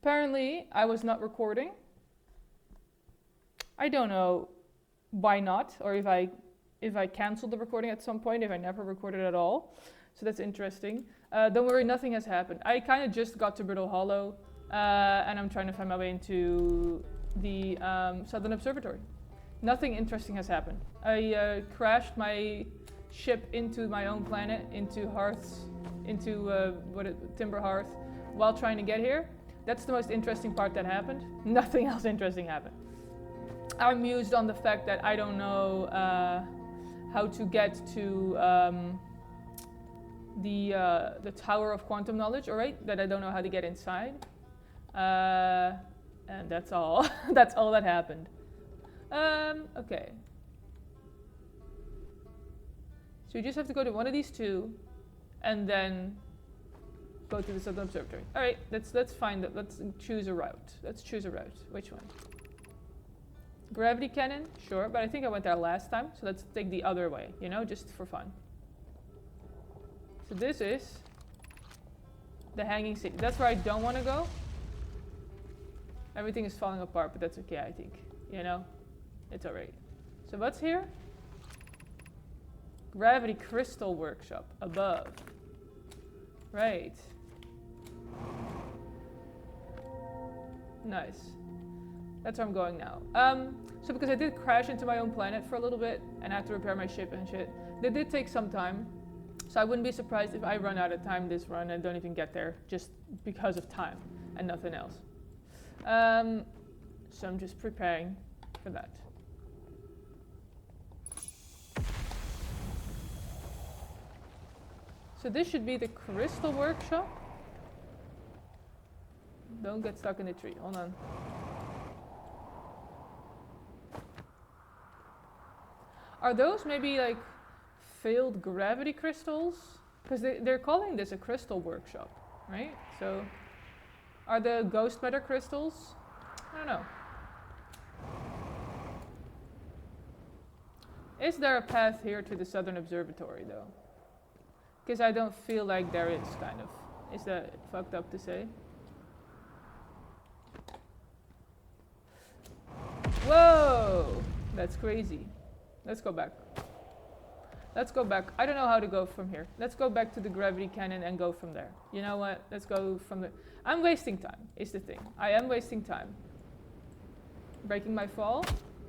Apparently, I was not recording. I don't know why not, or if I canceled the recording at some point, if I never recorded at all. So that's interesting. Don't worry, nothing has happened. I kind of just got to Brittle Hollow, and I'm trying to find my way into the Southern Observatory. Nothing interesting has happened. I crashed my ship into my own planet, into Hearths, into Timber Hearth, while trying to get here. That's the most interesting part that happened. Nothing else interesting happened. I'm amused on the fact that I don't know how to get to the Tower of Quantum Knowledge, alright? That I don't know how to get inside. And that's all. That's all that happened. Okay. So you just have to go to one of these two, and then go to the Southern Observatory. Alright, let's find it. Let's choose a route. Let's choose a route. Which one? Gravity cannon? Sure, but I think I went there last time, so let's take the other way, you know, just for fun. So this is the Hanging City. That's where I don't want to go. Everything is falling apart, but that's okay, I think. You know, it's alright. So what's here? Gravity Crystal Workshop above. Right. Nice. That's where I'm going now. So because I did crash into my own planet for a little bit and I had to repair my ship and shit, that did take some time. So I wouldn't be surprised if I run out of time this run and don't even get there just because of time and nothing else. So I'm just preparing for that. So this should be the Crystal Workshop. Don't get stuck in the tree. Hold on. Are those maybe like failed gravity crystals? Because they're calling this a crystal workshop, right? So are the ghost matter crystals? I don't know. Is there a path here to the Southern Observatory though? Because I don't feel like there is, kind of. Is that fucked up to say? Whoa! That's crazy. Let's go back. Let's go back. I don't know how to go from here. Let's go back to the gravity cannon and go from there. You know what? Let's go from the... I'm wasting time, is the thing. I am wasting time. Breaking my fall.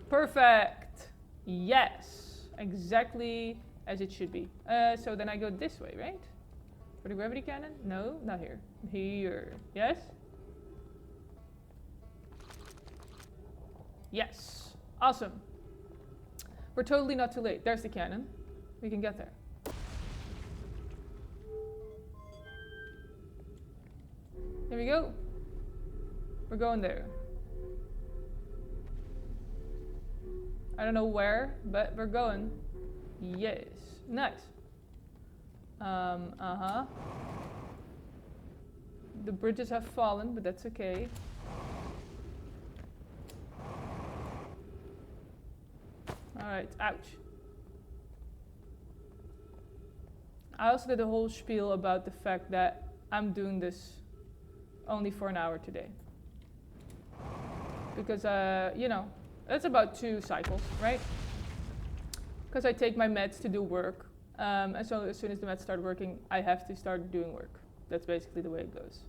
Perfect! Yes! Exactly as it should be. So then I go this way, right? For the gravity cannon? No, not here. Here. Yes? Yes. Awesome. We're totally not too late. There's the cannon. We can get there. Here we go. We're going there. I don't know where, but we're going. Yes. Nice. Uh-huh. The bridges have fallen, but that's okay. Alright, ouch. I also did a whole spiel about the fact that I'm doing this only for an hour today. Because, you know, that's about 2 cycles, right? Because I take my meds to do work. And so as soon as the meds start working, I have to start doing work. That's basically the way it goes.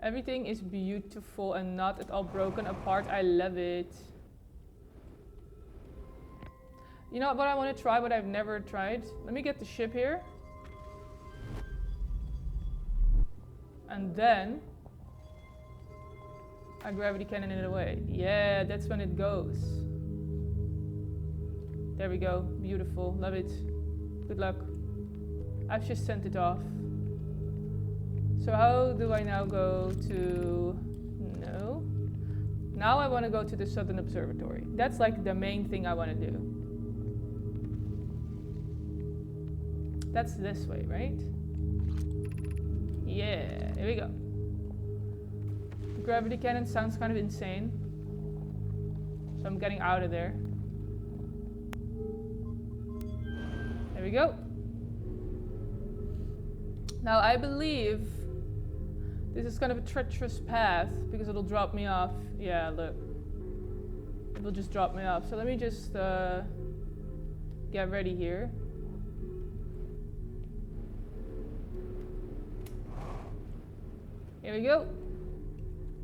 Everything is beautiful and not at all broken apart. I love it. You know what I want to try, but I've never tried? Let me get the ship here. And then I gravity cannon it away. Yeah, that's when it goes. There we go. Beautiful. Love it. Good luck. I've just sent it off. So how do I now go to... No. Now I want to go to the Southern Observatory. That's like the main thing I want to do. That's this way, right? Yeah, here we go. The gravity cannon sounds kind of insane. So I'm getting out of there. There we go. Now I believe This is kind of a treacherous path because it'll drop me off. Yeah, look. It'll just drop me off. So let me just get ready here. Here we go.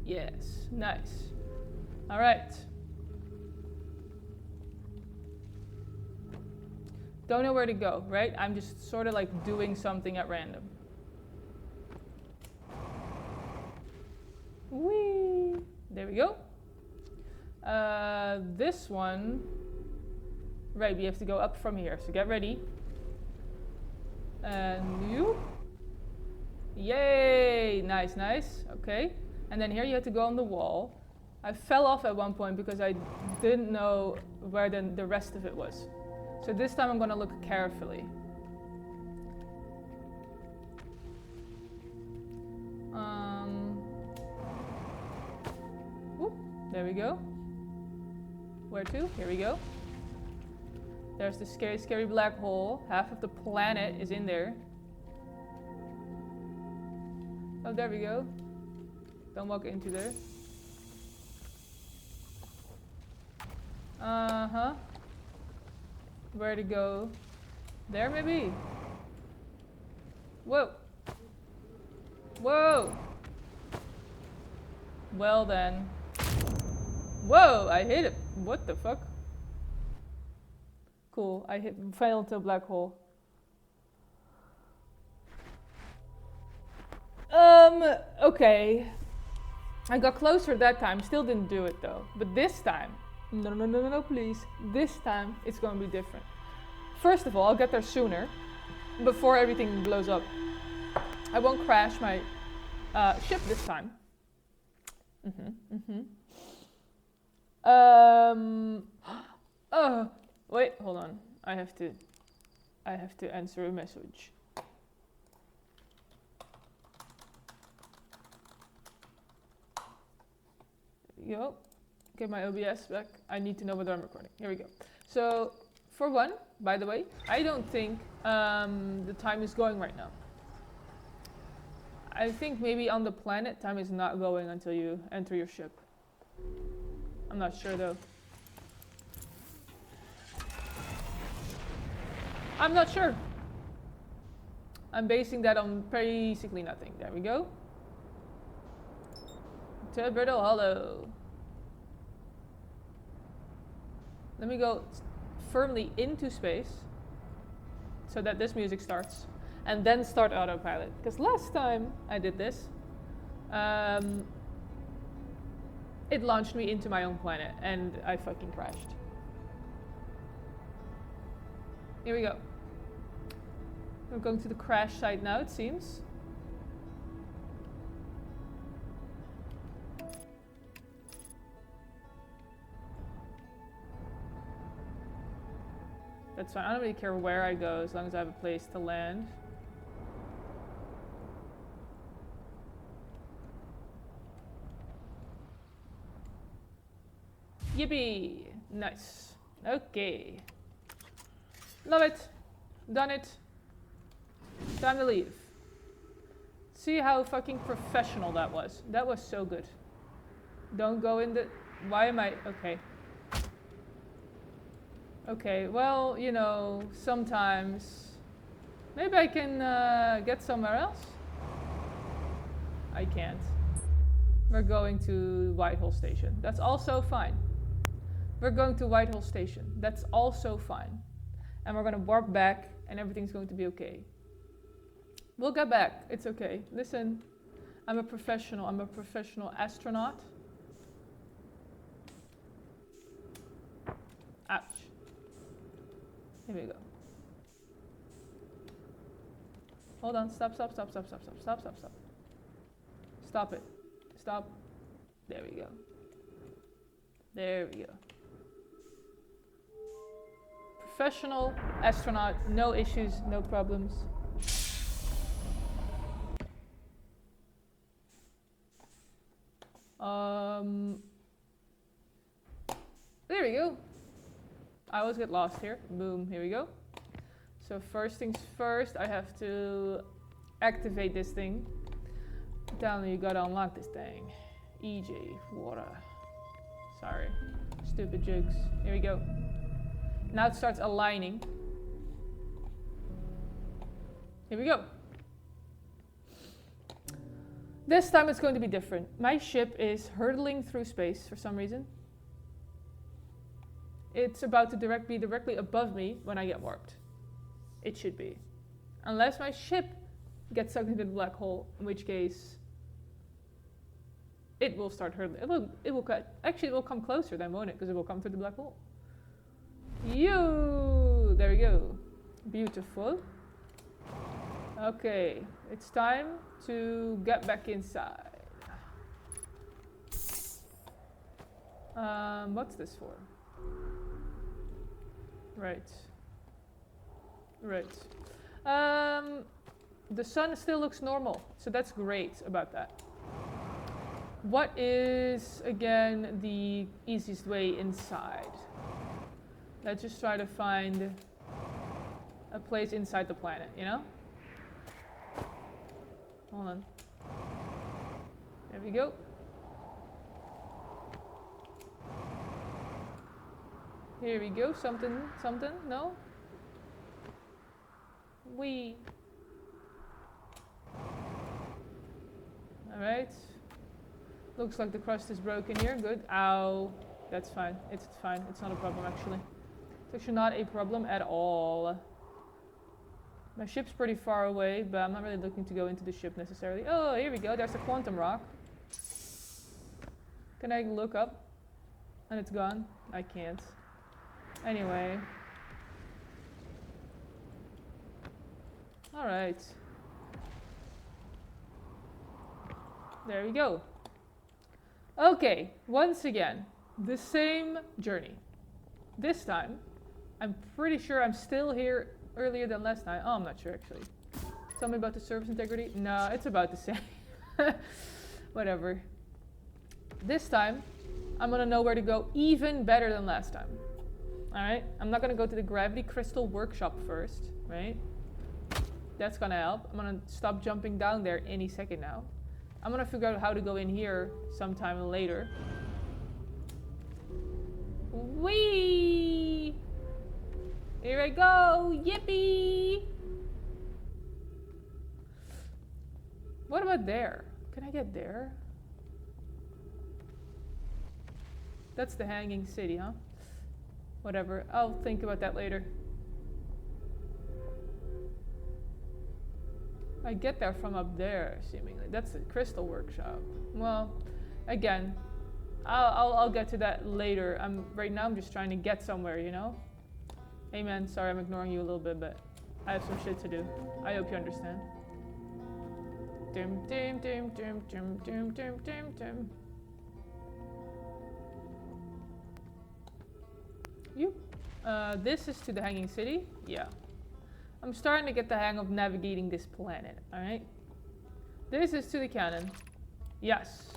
Yes, nice. All right. Don't know where to go, right? I'm just sort of like doing something at random. Whee! There we go. This one, right, we have to go up from here. So get ready. And you. Yay! Nice, nice. Okay. And then here you have to go on the wall. I fell off at one point because I didn't know where the rest of it was. So this time I'm going to look carefully. Whoop, there we go. Where to? Here we go. There's the scary, scary black hole. Half of the planet is in there. Oh, there we go. Don't walk into there. Uh-huh. Where to go? There, maybe? Whoa. Whoa. Well then. Whoa, I hit it. What the fuck? Cool, I fell into a black hole. Okay. I got closer that time, still didn't do it though. But this time, no, please. This time, it's gonna be different. First of all, I'll get there sooner, before everything blows up. I won't crash my ship this time. Oh, wait, hold on. I have to answer a message. Yo, get my OBS back. I need to know whether I'm recording. Here we go. So, for one, by the way, I don't think the time is going right now. I think maybe on the planet, time is not going until you enter your ship. I'm not sure though. I'm not sure. I'm basing that on basically nothing. There we go. To Brittle Hollow. Let me go firmly into space so that this music starts and then start autopilot. Because last time I did this, it launched me into my own planet and I fucking crashed. Here we go. We're going to the crash site now, it seems. That's fine. I don't really care where I go as long as I have a place to land. Yippee! Nice. Okay. Love it. Done it. Time to leave. See how fucking professional that was. That was so good. Don't go in the... Why am I... Okay. Okay, well, you know, sometimes... Maybe I can get somewhere else? I can't. We're going to Whitehall Station. That's also fine. We're going to Whitehall Station. That's also fine. And we're going to warp back and everything's going to be okay. We'll get back. It's okay. Listen, I'm a professional. I'm a professional astronaut. Ouch. Here we go. Hold on. Stop. Stop it. Stop. There we go. There we go. Professional astronaut. No issues, no problems. There we go. I always get lost here. Boom, here we go. So first things first, I have to activate this thing. Tell me you gotta unlock this thing. EJ, water. Sorry. Stupid jokes. Here we go. Now it starts aligning. Here we go. This time it's going to be different. My ship is hurtling through space for some reason. It's about to be directly above me when I get warped. It should be. Unless my ship gets sucked into the black hole, in which case it will start hurtling. Actually, it will come closer then, won't it? Because it will come through the black hole. There we go. Beautiful. Okay, it's time to get back inside. What's this for? Right. The sun still looks normal, so that's great about that. What is, again, the easiest way inside? Let's just try to find a place inside the planet, you know? Hold on. There we go. Here we go. Something. No? Alright. Looks like the crust is broken here. Good. Ow. That's fine. It's fine. It's not a problem, actually. It's actually not a problem at all. My ship's pretty far away, but I'm not really looking to go into the ship necessarily. Oh, here we go. There's a quantum rock. Can I look up? And it's gone? I can't. Anyway. Alright. There we go. Okay, once again, the same journey. This time, I'm pretty sure I'm still here earlier than last time. Oh, I'm not sure actually. Tell me about the surface integrity. No, it's about the same. Whatever. This time, I'm gonna know where to go even better than last time. Alright? I'm not gonna go to the gravity crystal workshop first, right? That's gonna help. I'm gonna stop jumping down there any second now. I'm gonna figure out how to go in here sometime later. Whee! Here I go! Yippee! What about there? Can I get there? That's the hanging city, huh? Whatever. I'll think about that later. I get there from up there, seemingly. That's the crystal workshop. Well, again, I'll get to that later. Right now I'm just trying to get somewhere, you know? Hey man, sorry I'm ignoring you a little bit, but I have some shit to do. I hope you understand. Dim dim dim dim dim dim dim dim dim. This is to the hanging city? Yeah. I'm starting to get the hang of navigating this planet, alright? This is to the cannon. Yes.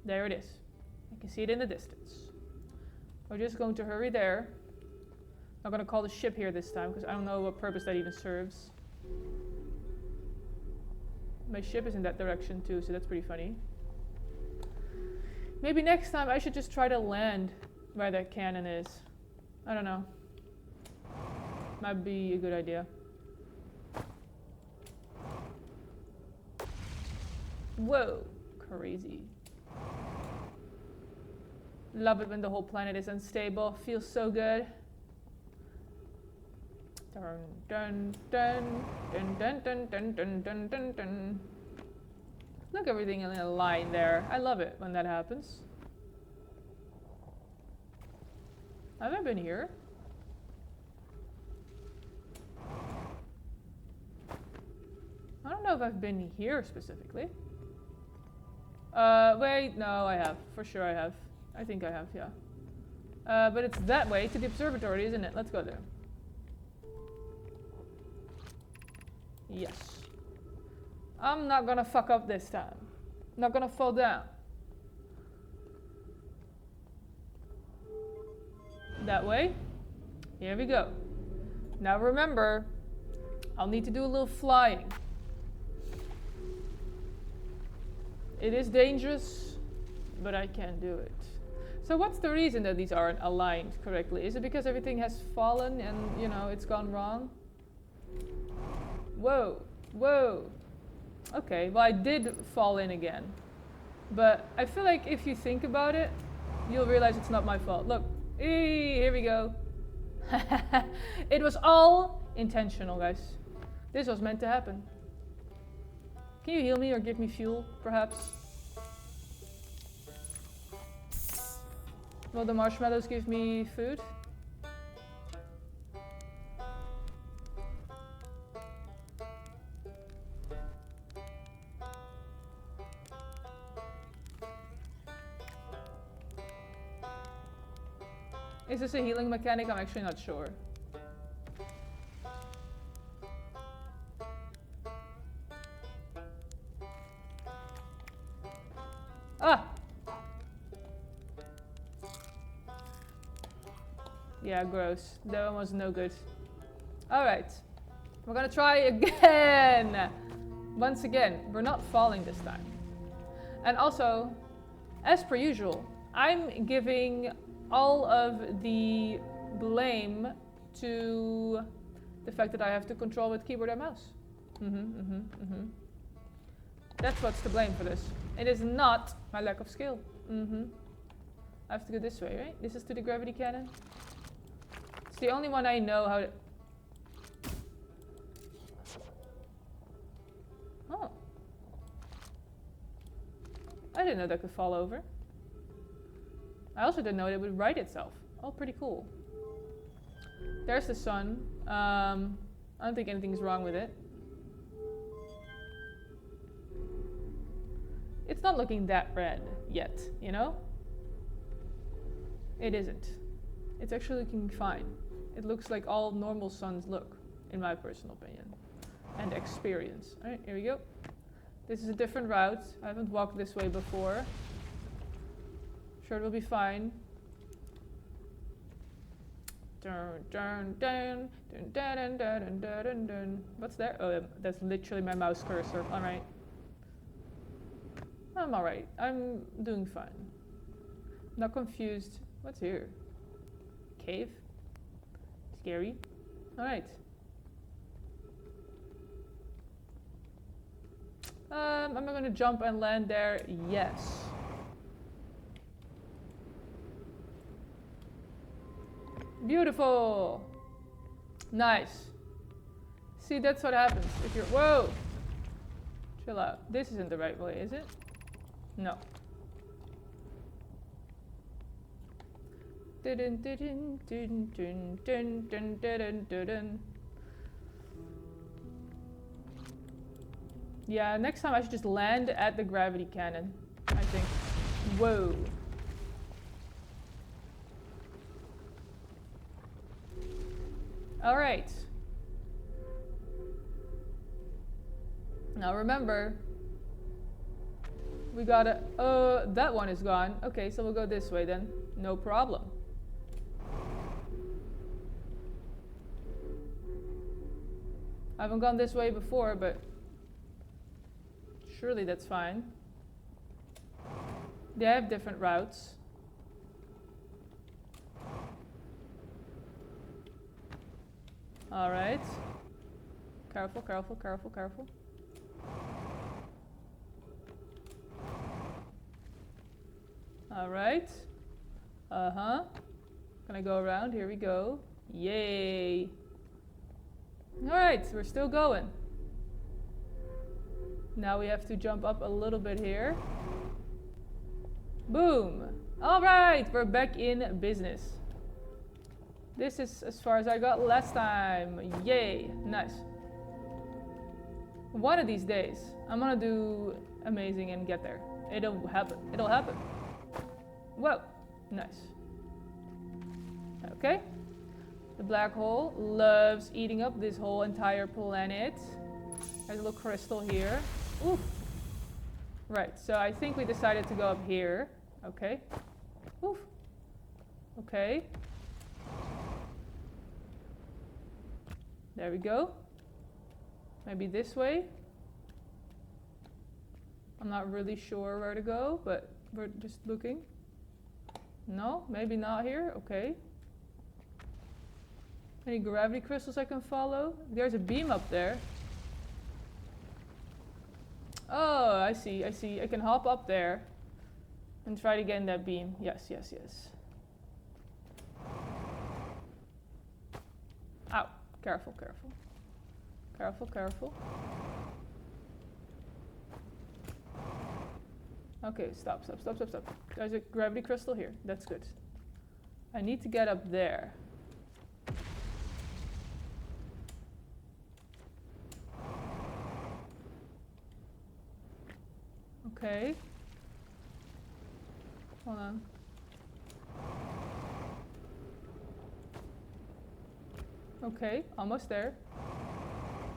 There it is. I can see it in the distance. We're just going to hurry there. I'm going to call the ship here this time, because I don't know what purpose that even serves. My ship is in that direction too, so that's pretty funny. Maybe next time I should just try to land where that cannon is. I don't know. Might be a good idea. Whoa, crazy. Love it when the whole planet is unstable. Feels so good. Dun dun dun dun dun dun dun dun dun dun dun. Look, everything in a line there. I love it when that happens. Have I been here? I don't know if I've been here specifically. Wait, no, I have. For sure I have. I think I have, yeah. But it's that way to the observatory, isn't it? Let's go there. Yes. I'm not gonna fuck up this time. Not gonna fall down. That way. Here we go. Now remember, I'll need to do a little flying. It is dangerous, but I can do it. So what's the reason that these aren't aligned correctly? Is it because everything has fallen and, you know, it's gone wrong? Whoa, whoa. Okay, well I did fall in again. But I feel like if you think about it, you'll realize it's not my fault. Look, here we go. It was all intentional, guys. This was meant to happen. Can you heal me or give me fuel, perhaps? Will the marshmallows give me food? Is this a healing mechanic? I'm actually not sure. Ah! Yeah, gross. That one was no good. Alright. We're gonna try again! Once again, we're not falling this time. And also, as per usual, I'm giving all of the blame to the fact that I have to control with keyboard and mouse. That's what's to blame for this. It is not my lack of skill. I have to go this way, right? This is to the gravity cannon. It's the only one I know how to... Oh. I didn't know that could fall over. I also didn't know it would right itself. Oh, pretty cool. There's the sun. I don't think anything's wrong with it. It's not looking that red yet, you know? It isn't. It's actually looking fine. It looks like all normal suns look, in my personal opinion. And experience. Alright, here we go. This is a different route. I haven't walked this way before. Sure, it'll be fine. Dun, dun, dun, dun, dun, dun, dun, dun, dun, dun. What's there? Oh, that's literally my mouse cursor. Alright. I'm alright. I'm doing fine. Not confused. What's here? Cave? Scary. Alright. Am I gonna jump and land there? Yes. Beautiful. Nice. See, that's what happens if you're... Whoa! Chill out. This isn't the right way, is it? No. Dun, dun, dun, dun, dun, dun, dun, dun, dun. Yeah, next time I should just land at the gravity cannon, I think. Whoa. Alright. Now remember, we gotta... that one is gone. Okay, so we'll go this way then. No problem. I haven't gone this way before, but surely that's fine. They have different routes. Alright. Careful, careful, careful, careful. Alright. Uh-huh. Gonna go around. Here we go. Yay. Alright, we're still going. Now we have to jump up a little bit here. Boom. Alright, we're back in business. This is as far as I got last time. Yay. Nice. One of these days, I'm gonna do amazing and get there. It'll happen. It'll happen. Whoa. Nice. Okay. The black hole loves eating up this whole entire planet. There's a little crystal here. Oof. Right, so I think we decided to go up here. Okay. Oof. Okay. There we go. Maybe this way. I'm not really sure where to go, but we're just looking. No, maybe not here. Okay. Any gravity crystals I can follow? There's a beam up there. Oh, I see, I see. I can hop up there and try to get in that beam. Yes, yes, yes. Ow. Careful, careful. Careful, careful. Okay, stop, stop, stop, stop, stop. There's a gravity crystal here. That's good. I need to get up there. Okay. Hold on. Okay, almost there.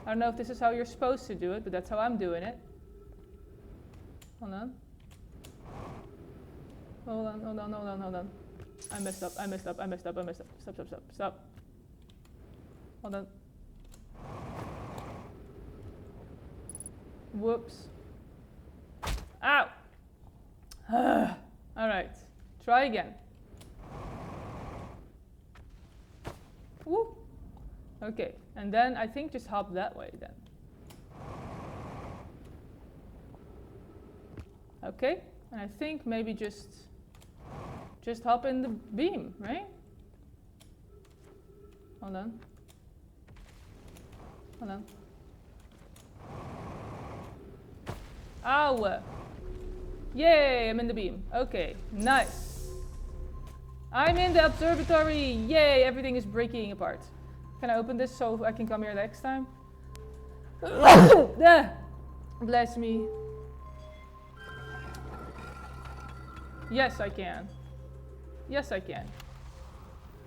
I don't know if this is how you're supposed to do it, but that's how I'm doing it. Hold on. Hold on, hold on, hold on, hold on. I messed up, I messed up, I messed up, I messed up. Stop, stop, stop, stop. Hold on. Whoops. Ow! Alright, try again. Woo! Okay, and then I think just hop that way then. Okay, and I think maybe just hop in the beam, right? Hold on. Hold on. Ow! Yay, I'm in the beam. Okay, nice. I'm in the observatory. Yay, everything is breaking apart. Can I open this so I can come here next time? Bless me. Yes, I can. Yes, I can.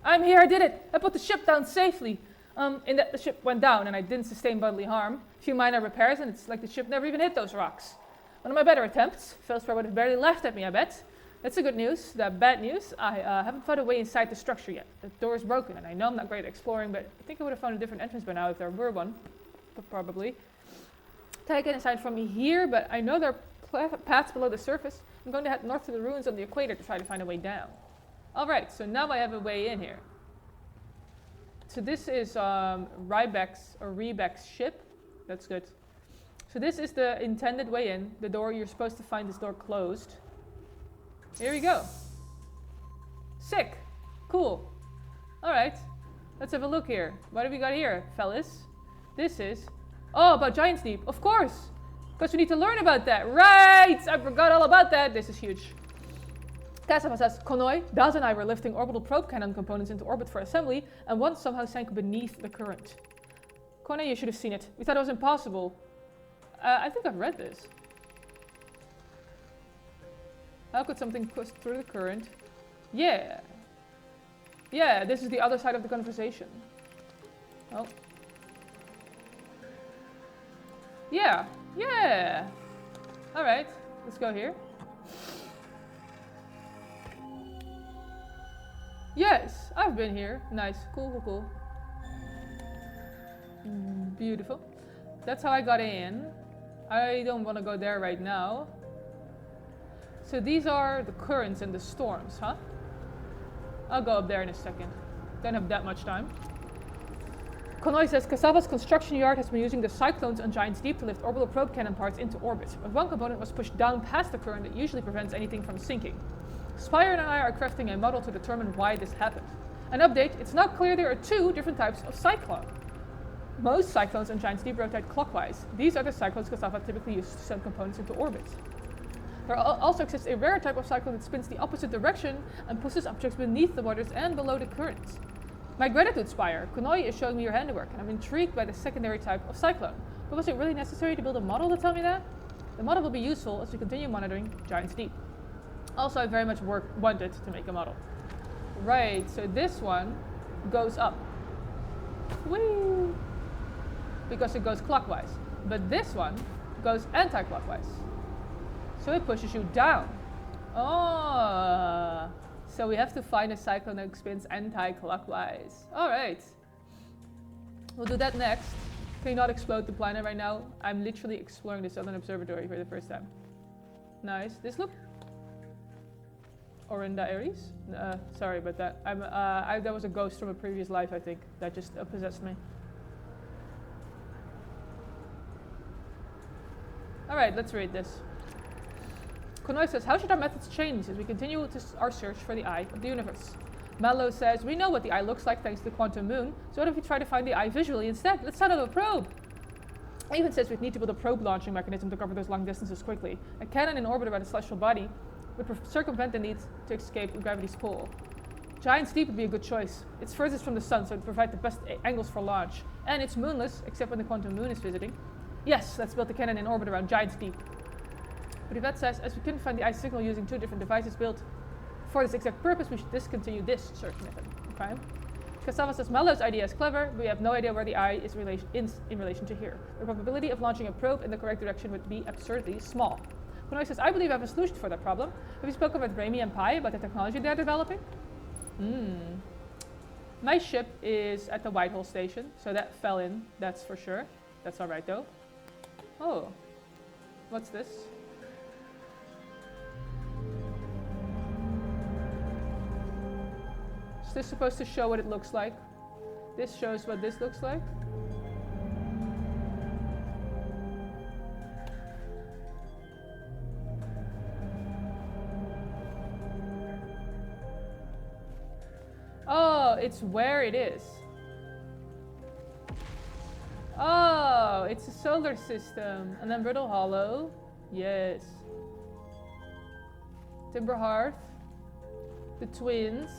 I'm here, I did it! I put the ship down safely. In that the ship went down and I didn't sustain bodily harm. A few minor repairs and it's like the ship never even hit those rocks. One of my better attempts. Philspar would have barely laughed at me, I bet. That's the good news. The bad news, I haven't found a way inside the structure yet. The door is broken and I know I'm not great at exploring, but I think I would have found a different entrance by now if there were one. But probably. Can I get inside from here? But I know there are paths below the surface. I'm going to head north to the ruins on the equator to try to find a way down. Alright, so now I have a way in here. So this is Rebek's ship. That's good. So this is the intended way in. The door, you're supposed to find this door closed. Here we go. Sick. Cool. Alright. Let's have a look here. What have we got here, fellas? This is... Oh, about Giant's Deep. Of course. Because we need to learn about that. Right! I forgot all about that. This is huge. Kasava says, Konoi, Daz and I were lifting orbital probe cannon components into orbit for assembly, and one somehow sank beneath the current. Konoi, you should have seen it. We thought it was impossible. I think I've read this. How could something push through the current? Yeah. Yeah, this is the other side of the conversation. Oh. Yeah. Yeah. Alright, let's go here. Yes, I've been here. Nice. Cool, cool, cool. Beautiful. That's how I got in. I don't want to go there right now. So these are the currents and the storms, huh? I'll go up there in a second. Don't have that much time. Konoi says, Kasava's construction yard has been using the cyclones on Giant's Deep to lift orbital probe cannon parts into orbit. But one component was pushed down past the current that usually prevents anything from sinking. Spire and I are crafting a model to determine why this happened. An update, it's not clear there are two different types of cyclone. Most cyclones on Giant's Deep rotate clockwise. These are the cyclones Kasava typically uses to send components into orbit. There also exists a rare type of cyclone that spins the opposite direction and pushes objects beneath the waters and below the currents. My gratitude, Spire. Konoi is showing me your handiwork, and I'm intrigued by the secondary type of cyclone. But was it really necessary to build a model to tell me that? The model will be useful as we continue monitoring Giant's Deep. Also, I very much wanted to make a model. Right, so this one goes up. Whee! Because it goes clockwise. But this one goes anti-clockwise. So it pushes you down. Oh, so we have to find a cyclone that spins anti-clockwise. Alright. We'll do that next. Can you not explode the planet right now? I'm literally exploring the Southern Observatory for the first time. Nice. This look. Orinda Aries? Sorry about that. That was a ghost from a previous life, I think. That just possessed me. Alright, let's read this. Konoe says, how should our methods change as we continue our search for the eye of the universe? Mallow says, we know what the eye looks like thanks to the quantum moon, so what if we try to find the eye visually instead? Let's set up a probe! Even says we'd need to build a probe launching mechanism to cover those long distances quickly. A cannon in orbit around a celestial body would circumvent the need to escape gravity's pull. Giant Steep would be a good choice. It's furthest from the sun, so it would provide the best angles for launch. And it's moonless, except when the quantum moon is visiting. Yes, let's build the cannon in orbit around Giant Steep. But Yvette says, as we couldn't find the eye signal using 2 different devices built for this exact purpose, we should discontinue this search method. Okay? Cassava says, Mallow's idea is clever, but we have no idea where the eye is in relation to here. The probability of launching a probe in the correct direction would be absurdly small. Konoe says, I believe I have a solution for that problem. Have you spoken with Raimi and Pai about the technology they're developing? My ship is at the Whitehall station, so that fell in, that's for sure. That's alright though. Oh, what's this? Is this supposed to show what it looks like? This shows what this looks like. Oh, it's where it is. Oh, it's a solar system. And then Brittle Hollow. Yes. Timber Hearth. The twins.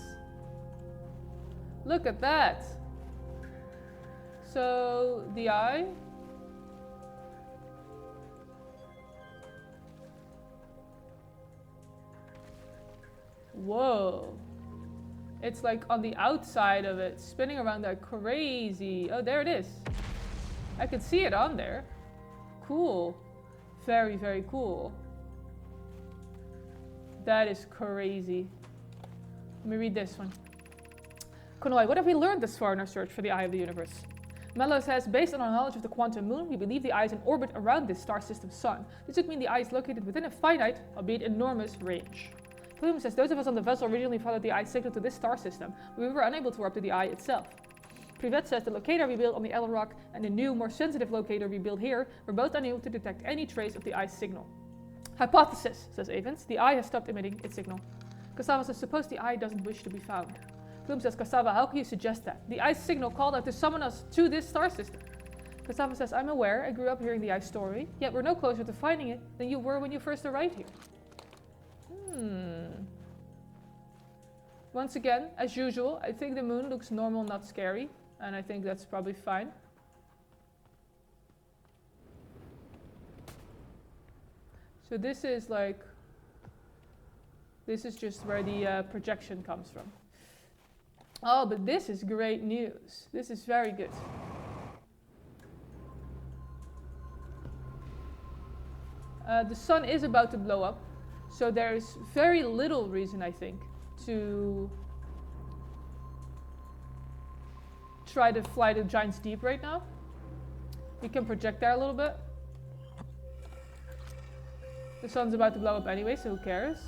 Look at that. So, the eye. Whoa. It's like on the outside of it, spinning around like crazy. Oh, there it is. I can see it on there. Cool. Very, very cool. That is crazy. Let me read this one. Konoe, what have we learned thus far in our search for the eye of the universe? Mello says, based on our knowledge of the quantum moon, we believe the eye is in orbit around this star system's sun. This would mean the eye is located within a finite, albeit enormous, range. Plume says, those of us on the vessel originally followed the eye's signal to this star system, but we were unable to warp to the eye itself. Privet says, the locator we built on the Ellen Rock and the new, more sensitive locator we built here were both unable to detect any trace of the eye's signal. Hypothesis, says Avens, the eye has stopped emitting its signal. Cassava says, suppose the eye doesn't wish to be found. Plume says, Cassava, how can you suggest that? The eye's signal called out to summon us to this star system. Cassava says, I'm aware, I grew up hearing the eye's story, yet we're no closer to finding it than you were when you first arrived here. Once again, as usual, I think the moon looks normal, not scary, and I think that's probably fine. So this is like, this is just where the projection comes from. Oh, but this is great news. This is very good. The sun is about to blow up, so there's very little reason, I think, to try to fly to Giant's Deep right now. We can project there a little bit. The sun's about to blow up anyway, so who cares?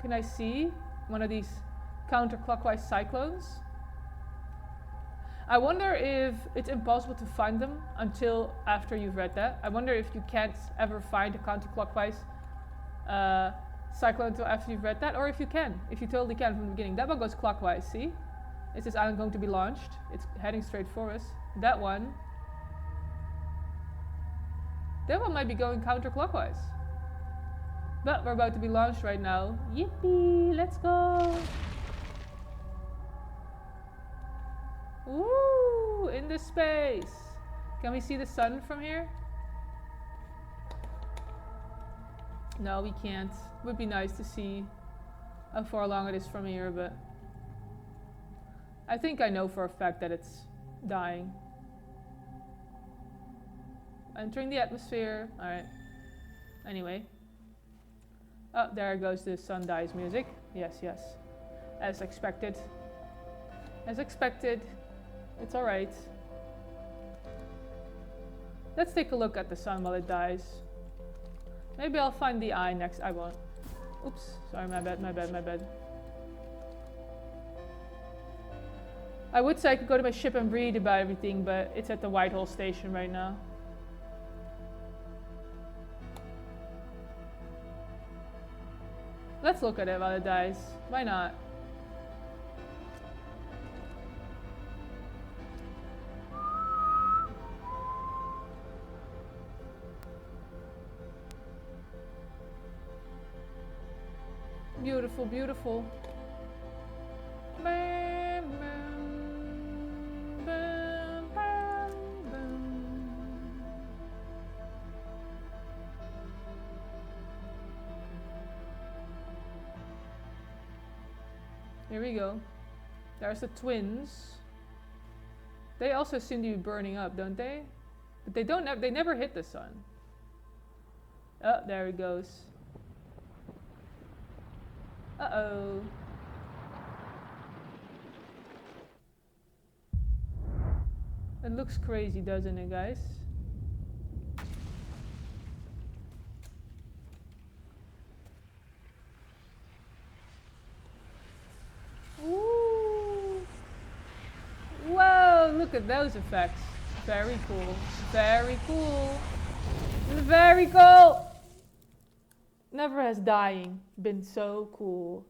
Can I see one of these counterclockwise cyclones? I wonder if it's impossible to find them until after you've read that. I wonder if you can't ever find a counterclockwise cyclone until after you've read that, or if you can, if you totally can from the beginning. That one goes clockwise, see? It says I'm going to be launched. It's heading straight for us. That one might be going counterclockwise. But we're about to be launched right now. Yippee! Let's go! Woo! Into space! Can we see the sun from here? No, we can't. It would be nice to see how far along it is from here, but I think I know for a fact that it's dying. Entering the atmosphere. Alright. Anyway. Oh, there goes the sun dies music. Yes, yes. As expected. As expected. It's alright. Let's take a look at the sun while it dies. Maybe I'll find the eye next. I won't. Oops. Sorry, my bad, my bad, my bad. I would say I could go to my ship and read about everything, but it's at the Whitehall station right now. Let's look at it while it dies. Why not? Beautiful, beautiful. Bam, bam, bam, bam, bam. Here we go. There's the twins. They also seem to be burning up, don't they? But they don't. They never hit the sun. Oh, there it goes. Uh-oh. It looks crazy, doesn't it, guys? Ooh. Whoa, look at those effects. Very cool. Very cool. Very cool. Never has dying been so cool.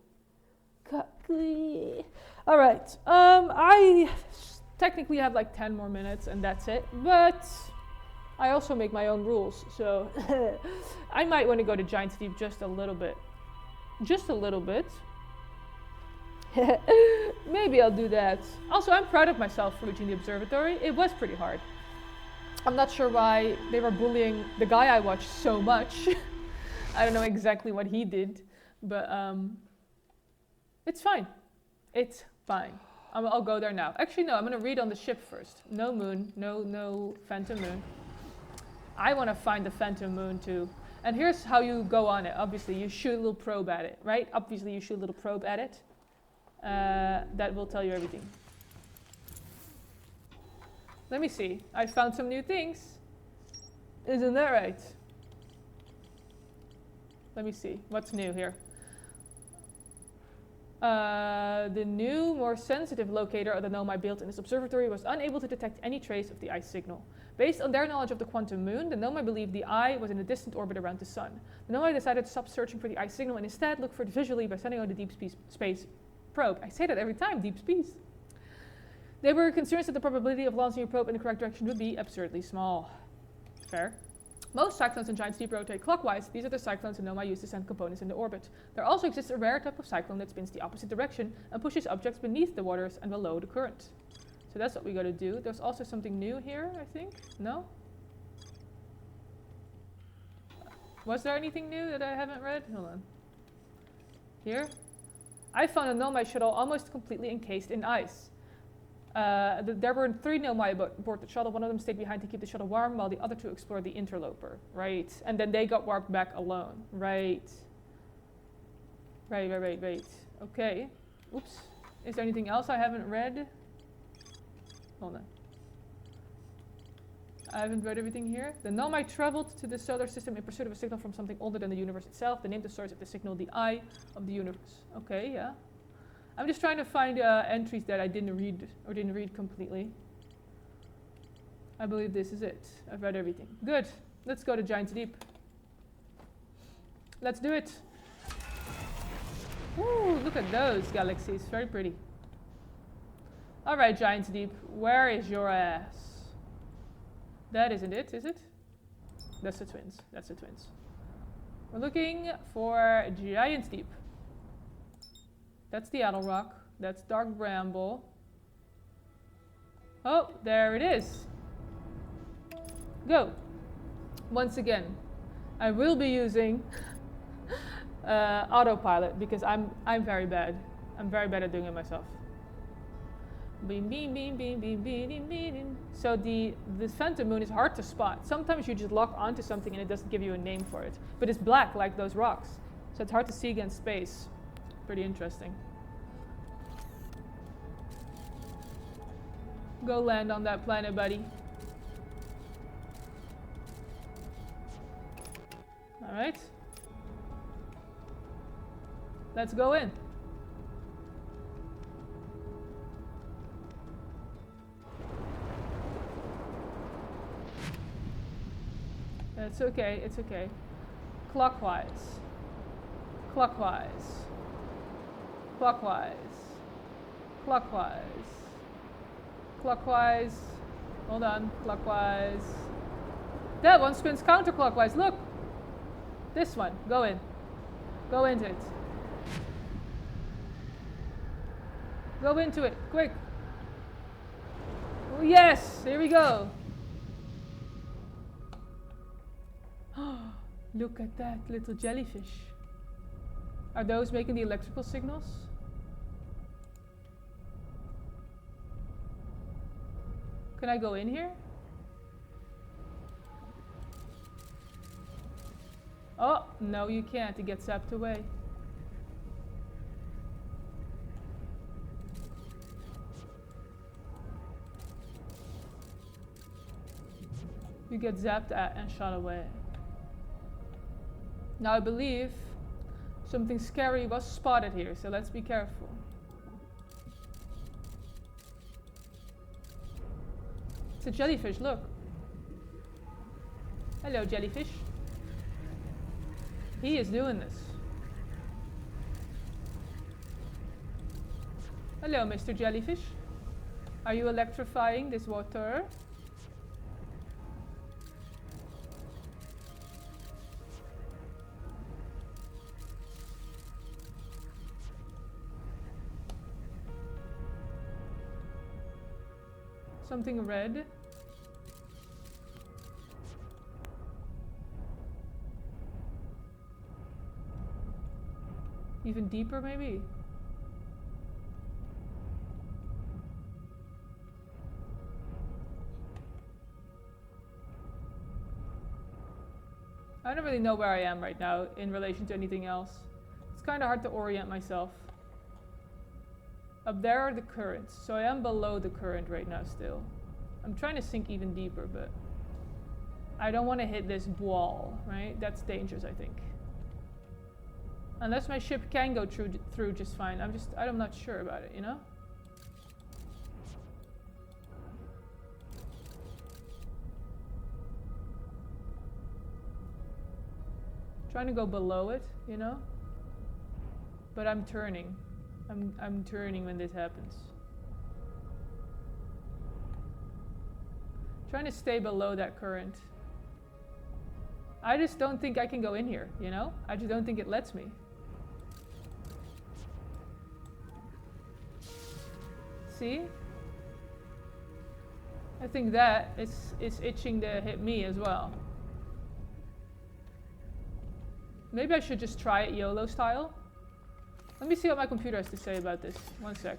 Alright, I technically have like 10 more minutes and that's it, but I also make my own rules, so I might want to go to Giant's Deep just a little bit. Just a little bit. Maybe I'll do that. Also, I'm proud of myself for reaching the observatory. It was pretty hard. I'm not sure why they were bullying the guy I watched so much. I don't know exactly what he did, but it's fine. It's fine. I'll go there now. Actually, no, I'm going to read on the ship first. No moon, no phantom moon. I want to find the phantom moon too. And here's how you go on it. Obviously, you shoot a little probe at it, right? Obviously, you shoot a little probe at it. That will tell you everything. Let me see. I found some new things. Isn't that right? Let me see. What's new here? The new, more sensitive locator of the Nomai built in this observatory was unable to detect any trace of the eye signal. Based on their knowledge of the quantum moon, the Nomai believed the eye was in a distant orbit around the sun. The Nomai decided to stop searching for the eye signal and instead look for it visually by sending out a deep space probe. I say that every time, deep space. They were concerned that the probability of launching a probe in the correct direction would be absurdly small. Fair. Most cyclones in Giant's Deep rotate clockwise. These are the cyclones the Nomai use to send components into orbit. There also exists a rare type of cyclone that spins the opposite direction and pushes objects beneath the waters and below the current. So that's what we got to do. There's also something new here, I think. No? Was there anything new that I haven't read? Hold on. Here? I found a Nomai shuttle almost completely encased in ice. There were 3 Nomai aboard the shuttle. One of them stayed behind to keep the shuttle warm, while the other 2 explored the interloper. Right. And then they got warped back alone. Right. Right. Okay. Oops. Is there anything else I haven't read? Hold on. I haven't read everything here. The Nomai traveled to the solar system in pursuit of a signal from something older than the universe itself. They named the source of the signal the Eye of the Universe. Okay, yeah. I'm just trying to find entries that I didn't read completely. I believe this is it. I've read everything. Good. Let's go to Giant's Deep. Let's do it. Ooh, look at those galaxies. Very pretty. All right, Giant's Deep. Where is your ass? That isn't it, is it? That's the twins. That's the twins. We're looking for Giant's Deep. That's the Adel Rock. That's Dark Bramble. Oh, there it is. Go. Once again, I will be using autopilot because I'm very bad. I'm very bad at doing it myself. Beam, beam, beam, beam, beam, beam, beam, beam. So the phantom moon is hard to spot. Sometimes you just lock onto something and it doesn't give you a name for it. But it's black like those rocks. So it's hard to see against space. Pretty interesting. Go land on that planet, buddy. Alright. Let's go in. It's okay, it's okay. Clockwise. Clockwise. Clockwise. Clockwise. Clockwise. Hold on. Clockwise. That one spins counterclockwise. Look. This one. Go in. Go into it. Go into it. Quick. Oh, yes. Here we go. Look at that little jellyfish. Are those making the electrical signals? Can I go in here? Oh, no you can't. It gets zapped away. You get zapped at and shot away. Now I believe something scary was spotted here, so let's be careful. It's a jellyfish, look. Hello, jellyfish. He is doing this. Hello, Mr. Jellyfish. Are you electrifying this water? Something red. Even deeper, maybe? I don't really know where I am right now in relation to anything else. It's kind of hard to orient myself. Up there are the currents, so I am below the current right now still. I'm trying to sink even deeper, but I don't want to hit this wall, right? That's dangerous, I think. Unless my ship can go through just fine. I'm not sure about it, you know? Trying to go below it, you know? But I'm turning. I'm turning when this happens. Trying to stay below that current. I just don't think I can go in here, you know? I just don't think it lets me. See? I think that it's itching to hit me as well. Maybe I should just try it YOLO style. Let me see what my computer has to say about this. One sec.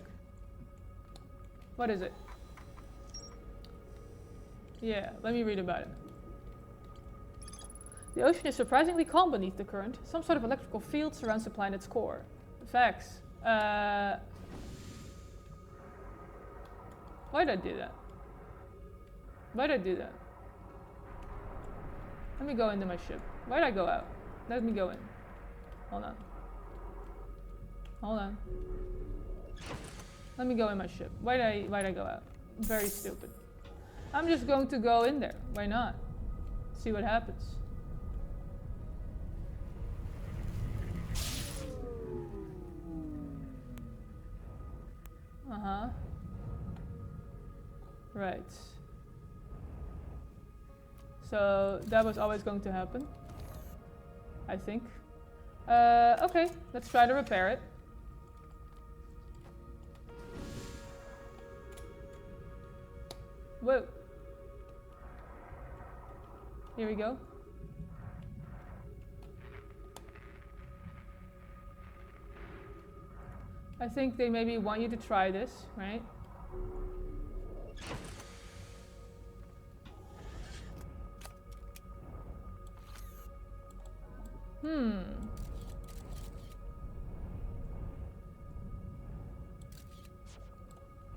What is it? Yeah, let me read about it. The ocean is surprisingly calm beneath the current. Some sort of electrical field surrounds the planet's core. Facts. Why did I do that? Why did I do that? Let me go into my ship. Why did I go out? Let me go in. Hold on. Hold on. Let me go in my ship. Why'd I go out? Very stupid. I'm just going to go in there. Why not? See what happens. Uh-huh. Right. So that was always going to happen, I think. Okay, let's try to repair it. Whoa. Here we go. I think they maybe want you to try this, right?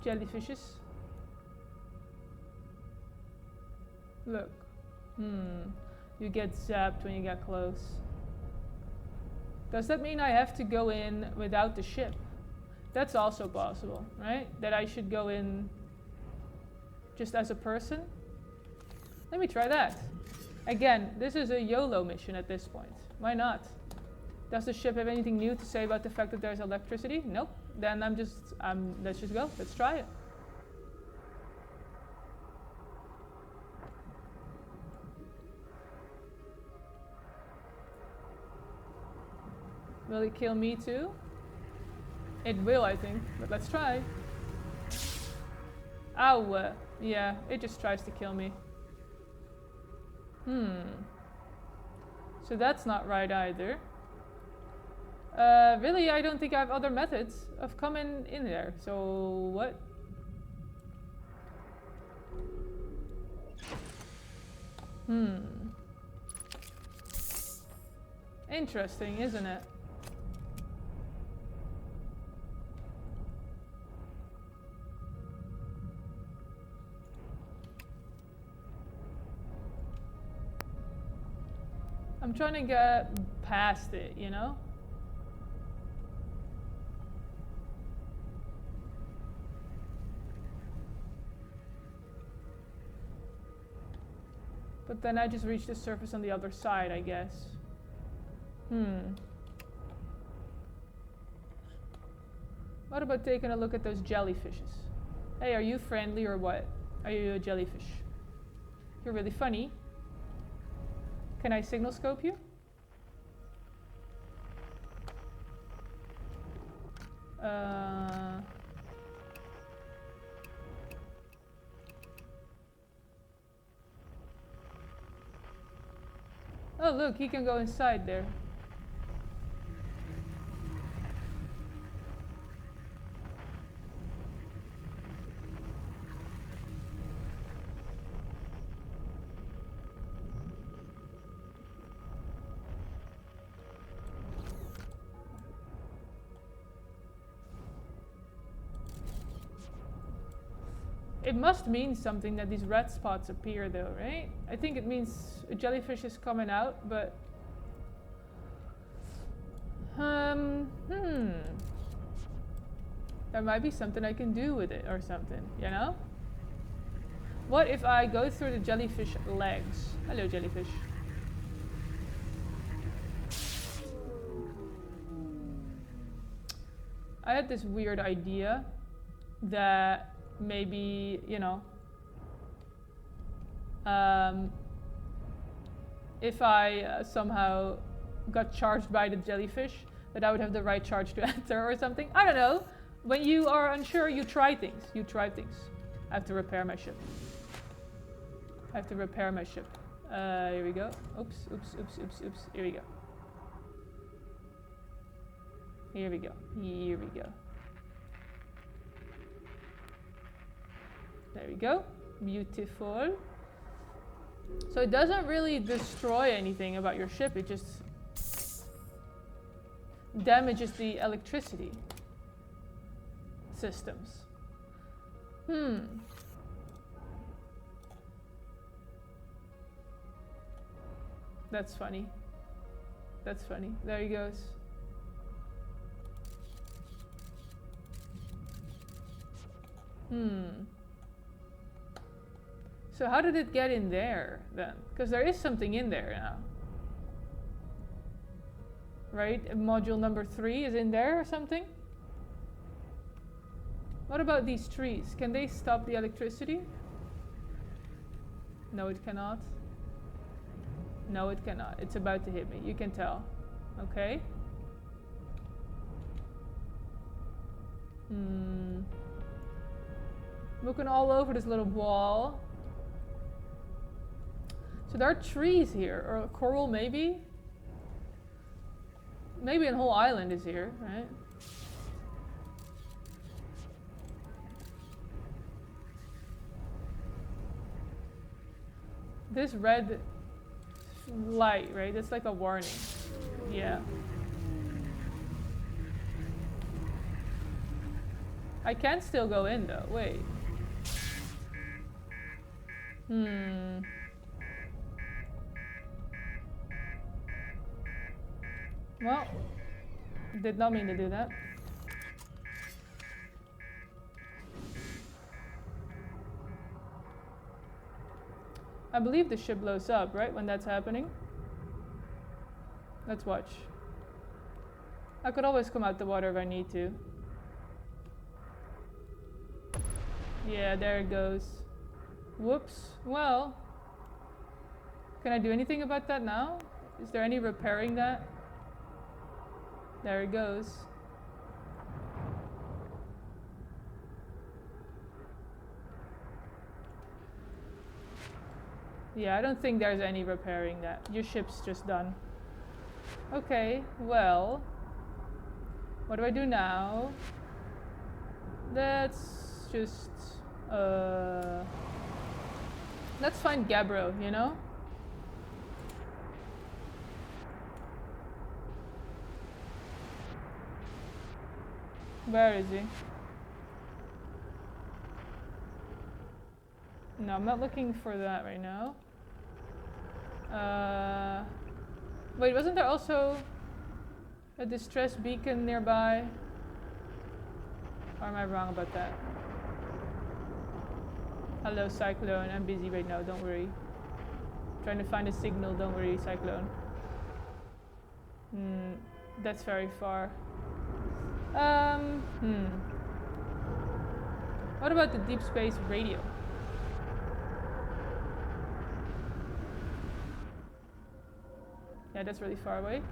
Jellyfishes. Look. You get zapped when you get close. Does that mean I have to go in without the ship? That's also possible, right? That I should go in just as a person? Let me try that. Again, this is a YOLO mission at this point. Why not? Does the ship have anything new to say about the fact that there's electricity? Nope. Then let's just go. Let's try it. Will it kill me too? It will, I think, but let's try. Ow! Yeah, it just tries to kill me. So that's not right either. Really, I don't think I have other methods of coming in there. So what? Interesting, isn't it? I'm trying to get past it, you know? But then I just reach the surface on the other side, I guess. What about taking a look at those jellyfishes? Hey, are you friendly or what? Are you a jellyfish? You're really funny. Can I signal scope you? Oh, look, he can go inside there. It must mean something that these red spots appear though, right? I think it means a jellyfish is coming out, but... There might be something I can do with it or something, you know? What if I go through the jellyfish legs? Hello, jellyfish. I had this weird idea that maybe, you know, if I somehow got charged by the jellyfish, that I would have the right charge to enter or something. I don't know. When you are unsure, you try things. You try things. I have to repair my ship. I have to repair my ship. Here we go. Oops, oops, oops, oops, oops. Here we go. Here we go. Here we go. There we go. Beautiful. So it doesn't really destroy anything about your ship. It just damages the electricity systems. That's funny. That's funny. There he goes. So how did it get in there then? Because there is something in there now. Right? Module number 3 is in there or something? What about these trees? Can they stop the electricity? No, it cannot. No, it cannot. It's about to hit me. You can tell. Okay. Looking all over this little wall. So there are trees here, or a coral maybe? Maybe a whole island is here, right? This red light, right? That's like a warning. Yeah. I can still go in though. Wait. Well, Did not mean to do that. I believe the ship blows up, right, when that's happening? Let's watch. I could always come out the water if I need to. Yeah, there it goes. Whoops. Well, can I do anything about that now? Is there any repairing that? There it goes. Yeah, I don't think there's any repairing that. Your ship's just done. Okay, well, what do I do now? Let's just, let's find Gabbro, you know? Where is he? No, I'm not looking for that right now. Wait, wasn't there also a distress beacon nearby? Or am I wrong about that? Hello, Cyclone. I'm busy right now, don't worry. Trying to find a signal, don't worry, Cyclone. That's very far. What about the deep space radio? Yeah, that's really far away.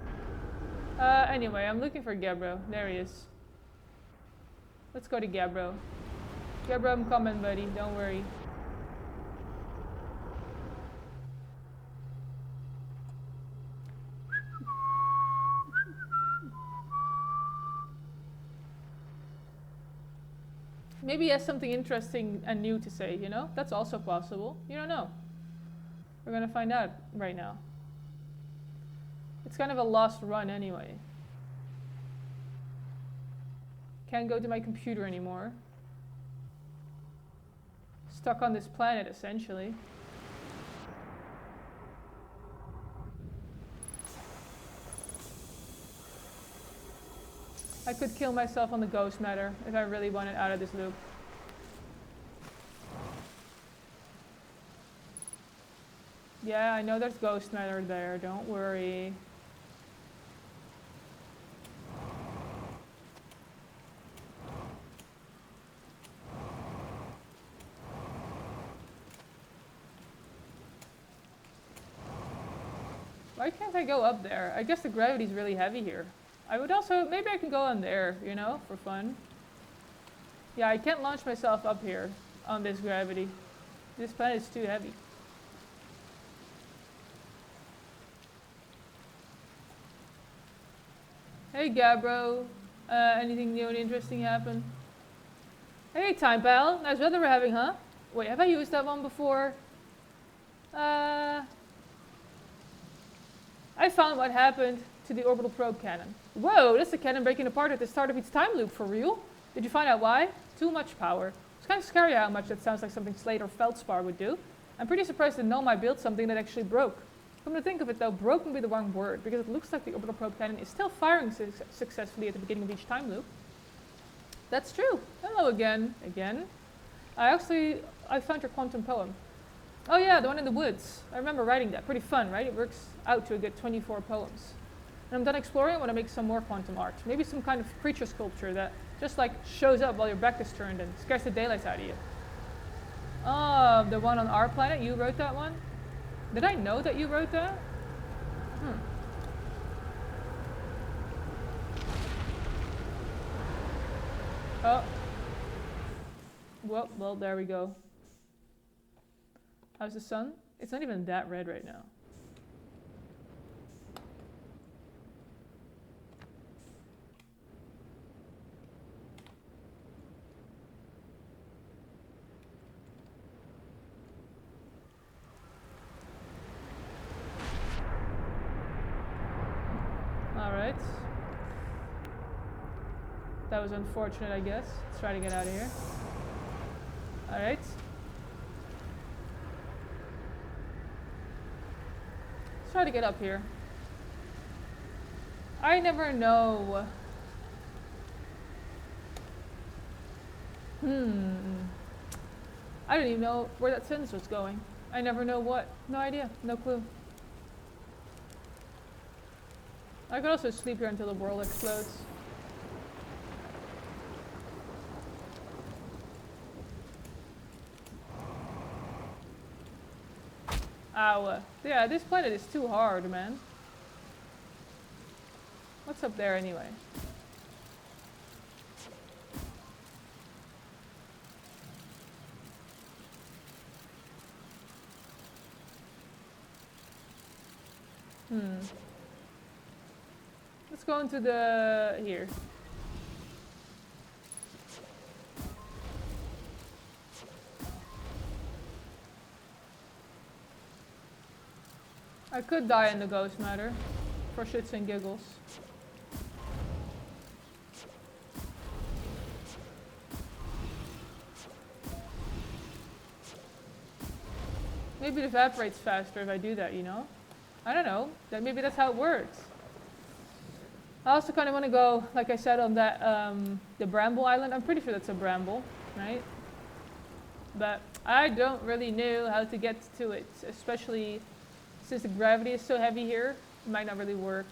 Anyway, I'm looking for Gabbro. There he is. Let's go to Gabbro. Gabbro, I'm coming, buddy. Don't worry. Maybe he has something interesting and new to say, you know? That's also possible. You don't know. We're gonna find out right now. It's kind of a lost run anyway. Can't go to my computer anymore. Stuck on this planet, essentially. I could kill myself on the ghost matter if I really wanted out of this loop. Yeah, I know there's ghost matter there, don't worry. Why can't I go up there? I guess the gravity's really heavy here. I would also, maybe I can go on there, you know, for fun. Yeah, I can't launch myself up here on this gravity. This planet is too heavy. Hey Gabbro, anything new and interesting happen? Hey Time Pal, nice weather we're having, huh? Wait, have I used that one before? I found what happened to the orbital probe cannon. Whoa, that's the cannon breaking apart at the start of its time loop, for real? Did you find out why? Too much power. It's kind of scary how much that sounds like something Slate or Feldspar would do. I'm pretty surprised that Nomai built something that actually broke. Come to think of it though, broke would be the wrong word, because it looks like the orbital probe cannon is still firing successfully at the beginning of each time loop. That's true. Hello again. I found your quantum poem. Oh yeah, the one in the woods. I remember writing that. Pretty fun, right? It works out to a good 24 poems. And I'm done exploring, I want to make some more quantum art. Maybe some kind of creature sculpture that just like shows up while your back is turned and scares the daylights out of you. Oh, the one on our planet? You wrote that one? Did I know that you wrote that? Oh. Well, there we go. How's the sun? It's not even that red right now. Alright. That was unfortunate, I guess. Let's try to get out of here. Alright. Let's try to get up here. I never know I don't even know where that sentence was going. I never know what. No idea. No clue. I could also sleep here until the world explodes. Ow. Yeah, this planet is too hard, man. What's up there anyway? Let's go into the... here. I could die in the ghost matter. For shits and giggles. Maybe it evaporates faster if I do that, you know? I don't know. Maybe that's how it works. I also kind of want to go, like I said, on that the bramble island. I'm pretty sure that's a bramble, right? But I don't really know how to get to it, especially since the gravity is so heavy here. It might not really work.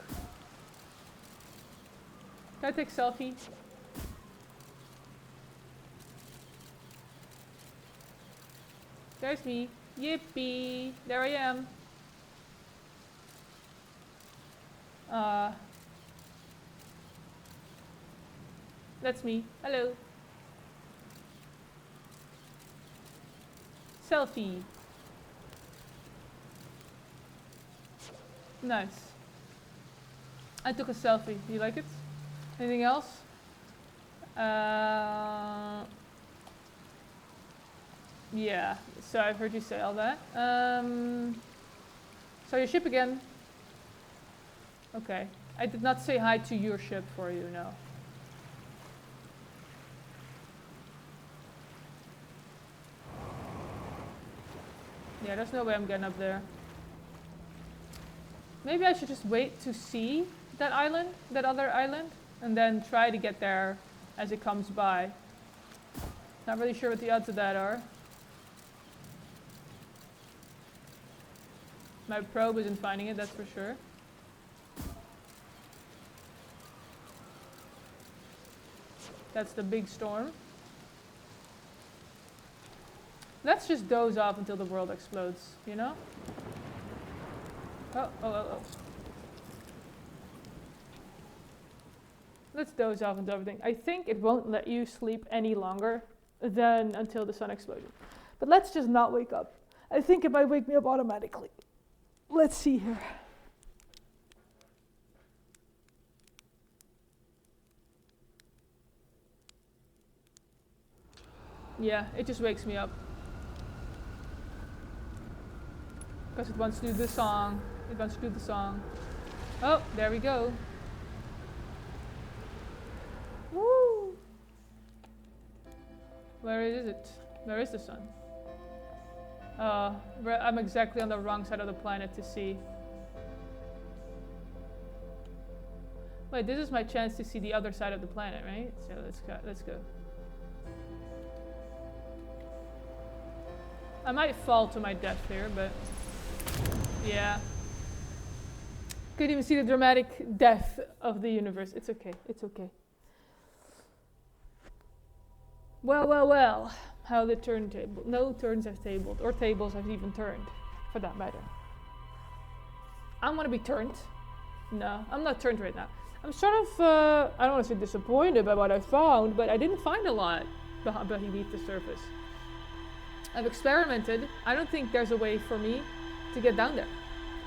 Can I take a selfie? There's me. Yippee! There I am. That's me. Hello. Selfie. Nice. I took a selfie. Do you like it? Anything else? Yeah, so I've heard you say all that. So your ship again. Okay. I did not say hi to your ship for you, no. Yeah, there's no way I'm getting up there. Maybe I should just wait to see that island, that other island, and then try to get there as it comes by. Not really sure what the odds of that are. My probe isn't finding it, that's for sure. That's the big storm. Let's just doze off until the world explodes, you know? Oh. Let's doze off into everything. I think it won't let you sleep any longer than until the sun explosion. But let's just not wake up. I think it might wake me up automatically. Let's see here. Yeah, it just wakes me up. Because it wants to do the song. It wants to do the song. Oh, there we go. Woo! Where is it? Where is the sun? I'm exactly on the wrong side of the planet to see. Wait, this is my chance to see the other side of the planet, right? So let's go. I might fall to my death here, but yeah. Couldn't even see the dramatic death of the universe. It's okay. It's okay. Well. How the turntable. No turns have tabled, or tables have even turned, for that matter. I want to be turned. No, I'm not turned right now. I'm sort of, I don't want to say disappointed by what I found, but I didn't find a lot beneath the surface. I've experimented. I don't think there's a way for me to get down there,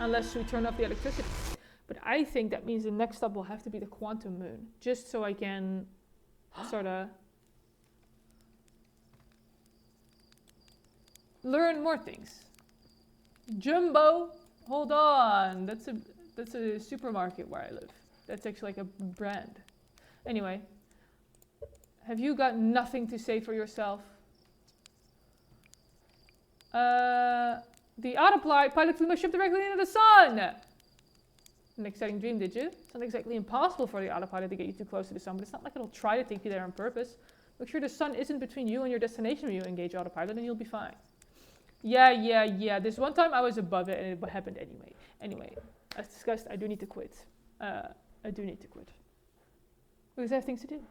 unless we turn off the electricity. But I think that means the next stop will have to be the quantum moon, just so I can sort of learn more things. Jumbo, hold on. That's a supermarket where I live. That's actually like a brand. Anyway, have you got nothing to say for yourself? The autopilot flew my ship directly into the sun. An exciting dream, did you? It's not exactly impossible for the autopilot to get you too close to the sun, but it's not like it'll try to take you there on purpose. Make sure the sun isn't between you and your destination when you engage autopilot, and you'll be fine. Yeah. This one time I was above it, and it happened anyway. Anyway, as discussed, I do need to quit. Because I have things to do.